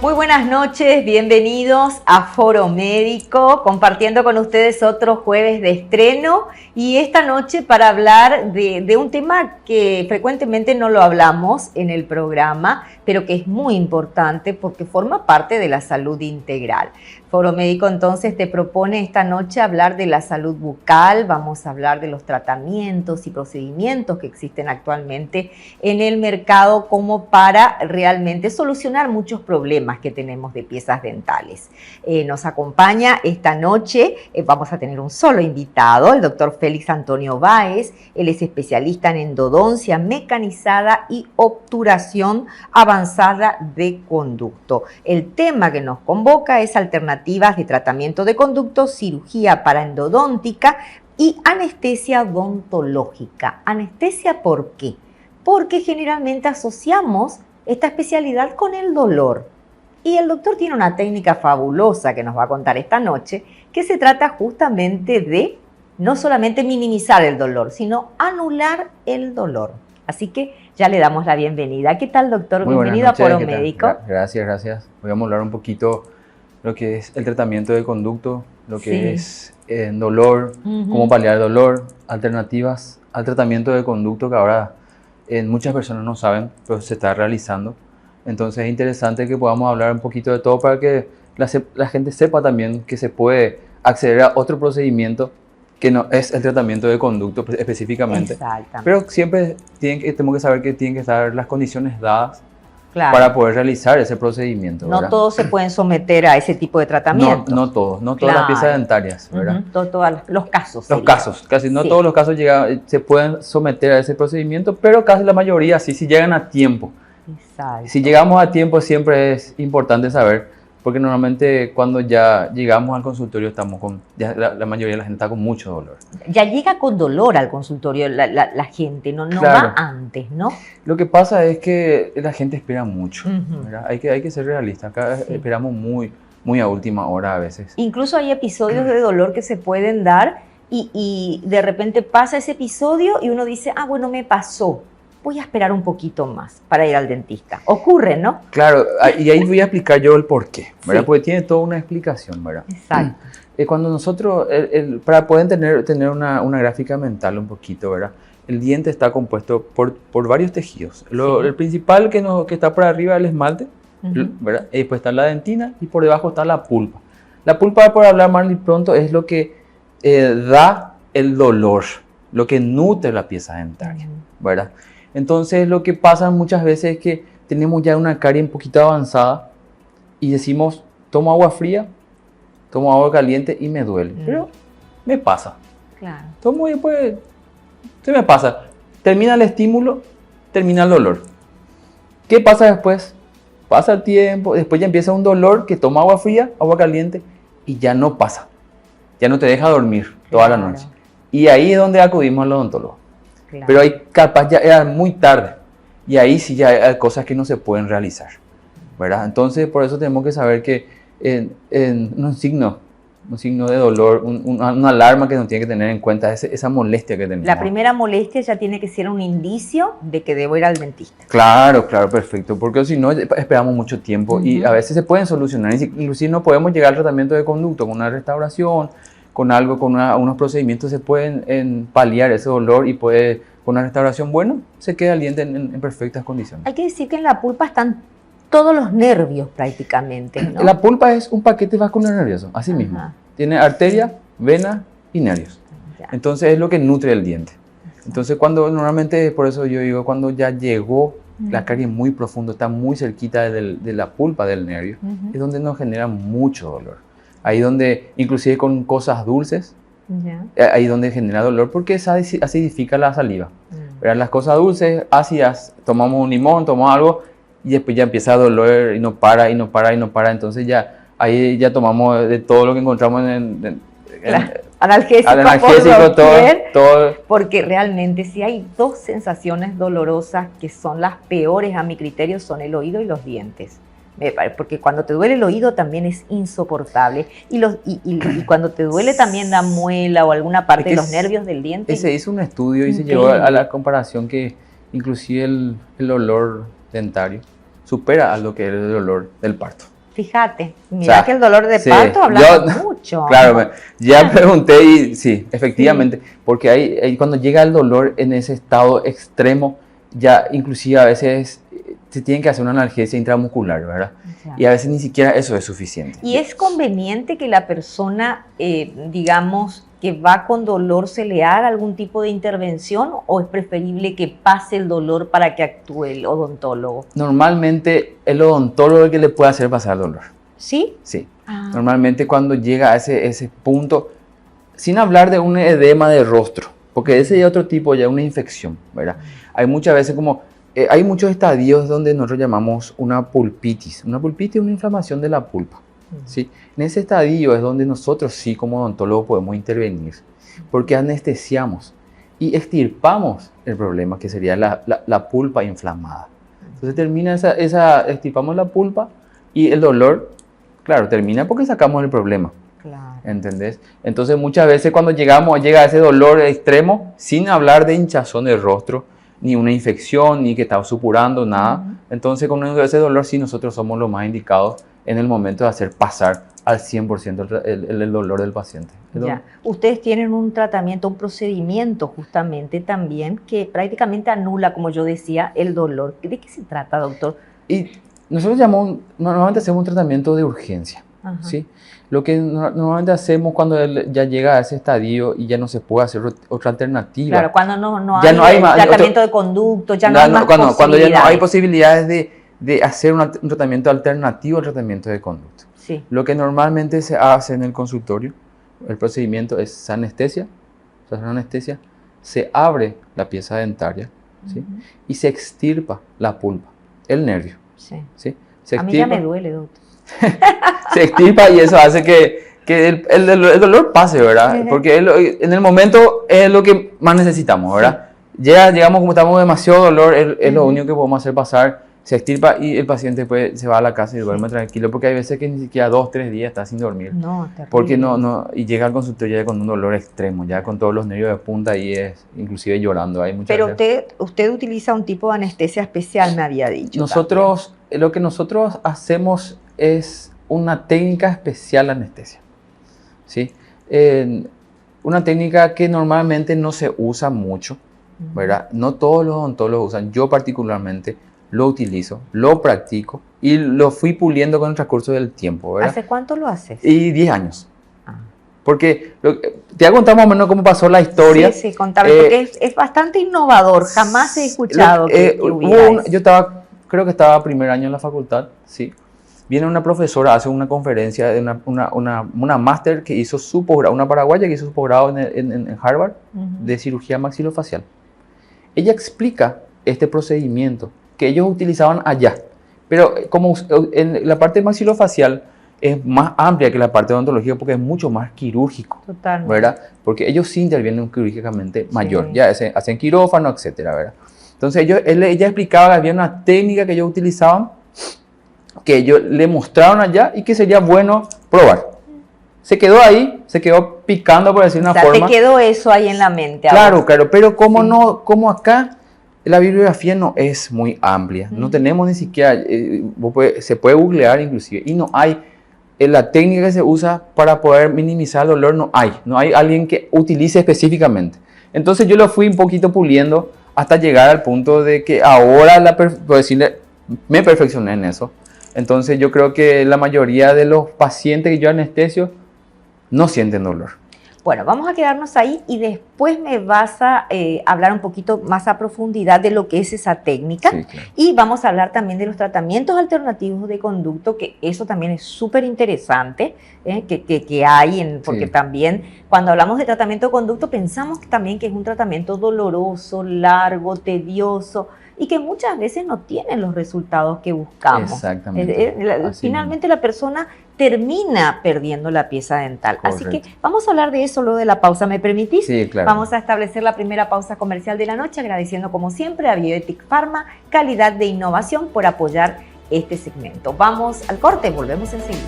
Muy buenas noches, bienvenidos a Foro Médico, compartiendo con ustedes otro jueves de estreno y esta noche para hablar de un tema que frecuentemente no lo hablamos en el programa, pero que es muy importante porque forma parte de la salud integral. Foro Médico entonces te propone esta noche hablar de la salud bucal, vamos a hablar de los tratamientos y procedimientos que existen actualmente en el mercado como para realmente solucionar muchos problemas que tenemos de piezas dentales. Nos acompaña esta noche, vamos a tener un solo invitado, el doctor Félix Antonio Báez. Él es especialista en endodoncia mecanizada y obturación avanzada de conducto. El tema que nos convoca es alternativas de tratamiento de conducto, cirugía paraendodóntica y anestesia odontológica. ¿Anestesia por qué? Porque generalmente asociamos esta especialidad con el dolor. Y el doctor tiene una técnica fabulosa que nos va a contar esta noche, que se trata justamente de no solamente minimizar el dolor, sino anular el dolor. Así que ya le damos la bienvenida. ¿Qué tal, doctor? Muy bienvenido noches, a Foro Médico. Gracias. Voy a hablar un poquito lo que es el tratamiento de conducto, lo que es dolor, cómo paliar el dolor, alternativas al tratamiento de conducto que ahora muchas personas no saben, pero se está realizando. Entonces es interesante que podamos hablar un poquito de todo para que la gente sepa también que se puede acceder a otro procedimiento que no es el tratamiento de conducto específicamente. Exactamente. Pero siempre tenemos que saber que tienen que estar las condiciones dadas, claro, para poder realizar ese procedimiento, ¿verdad? No todos se pueden someter a ese tipo de tratamiento. No todas claro, las piezas dentarias, ¿verdad? Todos los casos. Los casos, casi no todos los casos se pueden someter a ese procedimiento, pero casi la mayoría sí, si llegan a tiempo. Exacto. Si llegamos a tiempo siempre es importante saber, porque normalmente cuando ya llegamos al consultorio la mayoría de la gente está con mucho dolor. Ya llega con dolor al consultorio la gente, no claro, va antes, ¿no? Lo que pasa es que la gente espera mucho, ¿verdad? Hay que ser realista, acá esperamos muy a última hora a veces. Incluso hay episodios de dolor que se pueden dar y de repente pasa ese episodio y uno dice, bueno, me pasó. Voy a esperar un poquito más para ir al dentista. Ocurre, ¿no? Claro, y ahí voy a explicar yo el por qué, ¿verdad? Sí. Porque tiene toda una explicación, ¿verdad? Exacto. Cuando nosotros, para poder tener una gráfica mental un poquito, ¿verdad? El diente está compuesto por varios tejidos. El principal que está por arriba es el esmalte, ¿verdad? Y después está la dentina y por debajo está la pulpa. La pulpa, por hablar más pronto, es lo que da el dolor, lo que nutre la pieza dentaria, ¿verdad? Entonces lo que pasa muchas veces es que tenemos ya una carie un poquito avanzada y decimos, tomo agua fría, tomo agua caliente y me duele. Pero me pasa. Claro. Tomo y después se me pasa. Termina el estímulo, termina el dolor. ¿Qué pasa después? Pasa el tiempo, después ya empieza un dolor que toma agua fría, agua caliente y ya no pasa. Ya no te deja dormir toda la noche. Y ahí es donde acudimos al odontólogo. Claro. Pero ahí capaz ya era muy tarde y ahí sí ya hay cosas que no se pueden realizar, ¿verdad? Entonces por eso tenemos que saber que un signo de dolor, una alarma que nos tiene que tener en cuenta esa molestia que tenemos. La primera molestia ya tiene que ser un indicio de que debo ir al dentista. Claro, perfecto, porque si no esperamos mucho tiempo y a veces se pueden solucionar, inclusive no podemos llegar al tratamiento de conducto con una restauración, con unos procedimientos se pueden paliar ese dolor y con una restauración buena se queda el diente en perfectas condiciones. Hay que decir que en la pulpa están todos los nervios prácticamente, ¿no? La pulpa es un paquete vascular nervioso, así mismo. Tiene arteria, vena y nervios. Entonces es lo que nutre el diente. Entonces normalmente, por eso yo digo, cuando ya llegó la carie muy profundo, está muy cerquita de la pulpa del nervio, es donde nos genera mucho dolor. Ahí donde, inclusive con cosas dulces, ahí donde genera dolor porque se acidifica la saliva. Las cosas dulces, ácidas, tomamos un limón, tomamos algo y después ya empieza a doler y no para. Entonces ahí ya tomamos de todo lo que encontramos analgésico, todo. Porque realmente si hay dos sensaciones dolorosas que son las peores a mi criterio, son el oído y los dientes. Porque cuando te duele el oído también es insoportable y cuando te duele también la muela o alguna parte de los nervios del diente. Se hizo un estudio y se llegó a la comparación que inclusive el olor dentario supera a lo que es el olor del parto. Fíjate, mira que el dolor de parto hablamos mucho. Claro, ya pregunté y sí, efectivamente, porque ahí cuando llega el dolor en ese estado extremo, ya inclusive a veces se tiene que hacer una analgesia intramuscular, ¿verdad? Y a veces ni siquiera eso es suficiente. ¿Y es conveniente que la persona, digamos, que va con dolor se le haga algún tipo de intervención o es preferible que pase el dolor para que actúe el odontólogo? Normalmente el odontólogo es el que le puede hacer pasar el dolor. ¿Sí? Sí. Normalmente cuando llega a ese punto, sin hablar de un edema de rostro, porque ese es otro tipo, ya una infección, ¿verdad? Hay muchas veces como, hay muchos estadios donde nosotros llamamos una pulpitis. Una pulpitis es una inflamación de la pulpa. ¿Sí? En ese estadio es donde nosotros sí como odontólogos podemos intervenir, porque anestesiamos y extirpamos el problema que sería la pulpa inflamada. Entonces termina extirpamos la pulpa y el dolor, claro, termina porque sacamos el problema. Claro. ¿Entendés? Entonces muchas veces cuando llega ese dolor extremo, sin hablar de hinchazón del rostro, ni una infección, ni que está supurando, nada, entonces con ese dolor sí nosotros somos los más indicados en el momento de hacer pasar al 100% el dolor del paciente. Ya. Ustedes tienen un tratamiento, un procedimiento justamente también que prácticamente anula, como yo decía, el dolor. ¿De qué se trata, doctor? Y nosotros normalmente hacemos un tratamiento de urgencia. ¿Sí? Lo que normalmente hacemos cuando ya llega a ese estadio y ya no se puede hacer otra alternativa. Claro, cuando no hay tratamiento de conducto, ya no hay más posibilidades. Cuando ya no hay posibilidades de hacer un tratamiento alternativo al tratamiento de conducto. Sí. Lo que normalmente se hace en el consultorio, el procedimiento es anestesia, se abre la pieza dentaria, ¿sí? Y se extirpa la pulpa, el nervio. Sí. ¿Sí? A mí ya me duele, doctor. Se extirpa y eso hace que el dolor pase, ¿verdad? Porque en el momento es lo que más necesitamos, ¿verdad? Llegamos como estamos demasiado dolor, es lo único que podemos hacer pasar. Se extirpa y el paciente después se va a la casa y duerme tranquilo, porque hay veces que ni siquiera 2 o 3 días está sin dormir. No, terrible. Porque y llega al consultorio ya con un dolor extremo, ya con todos los nervios de punta y inclusive llorando. Pero usted utiliza un tipo de anestesia especial, me había dicho. Lo que nosotros hacemos es una técnica especial de anestesia, ¿sí? Una técnica que normalmente no se usa mucho, ¿verdad? No todos los odontólogos usan, yo particularmente lo utilizo, lo practico y lo fui puliendo con el transcurso del tiempo, ¿verdad? ¿Hace cuánto lo haces? Y 10 años. Porque te voy a contar más o menos cómo pasó la historia. Sí, contame, porque es bastante innovador, jamás he escuchado creo que estaba primer año en la facultad, sí. Viene una profesora, hace una conferencia de una máster que hizo su posgrado, una paraguaya que hizo su posgrado en Harvard de cirugía maxilofacial. Ella explica este procedimiento que ellos utilizaban allá, pero como en la parte maxilofacial es más amplia que la parte de odontología porque es mucho más quirúrgico. Totalmente. ¿Verdad? Porque ellos sí intervienen quirúrgicamente mayor, ya hacen quirófano, etcétera, ¿verdad? Entonces ella explicaba que había una técnica que ellos utilizaban que ellos le mostraron allá y que sería bueno probar. Se quedó ahí, se quedó picando, por decir una forma. Te quedó eso ahí en la mente. Claro, pero como acá la bibliografía no es muy amplia, no tenemos ni siquiera, se puede googlear inclusive, y no hay, la técnica que se usa para poder minimizar el dolor no hay alguien que utilice específicamente. Entonces yo lo fui un poquito puliendo hasta llegar al punto de que ahora, me perfeccioné en eso. Entonces yo creo que la mayoría de los pacientes que yo anestesio no sienten dolor. Bueno, vamos a quedarnos ahí y después me vas a hablar un poquito más a profundidad de lo que es esa técnica. Sí, claro. Y vamos a hablar también de los tratamientos alternativos de conducto, que eso también es súper interesante, que hay, porque también cuando hablamos de tratamiento de conducto pensamos también que es un tratamiento doloroso, largo, tedioso, y que muchas veces no tienen los resultados que buscamos. Exactamente. Finalmente la persona termina perdiendo la pieza dental. Correcto. Así que vamos a hablar de eso luego de la pausa, ¿me permitís? Sí, claro. Vamos a establecer la primera pausa comercial de la noche, agradeciendo como siempre a Bioethic Pharma, calidad de innovación, por apoyar este segmento. Vamos al corte, volvemos enseguida.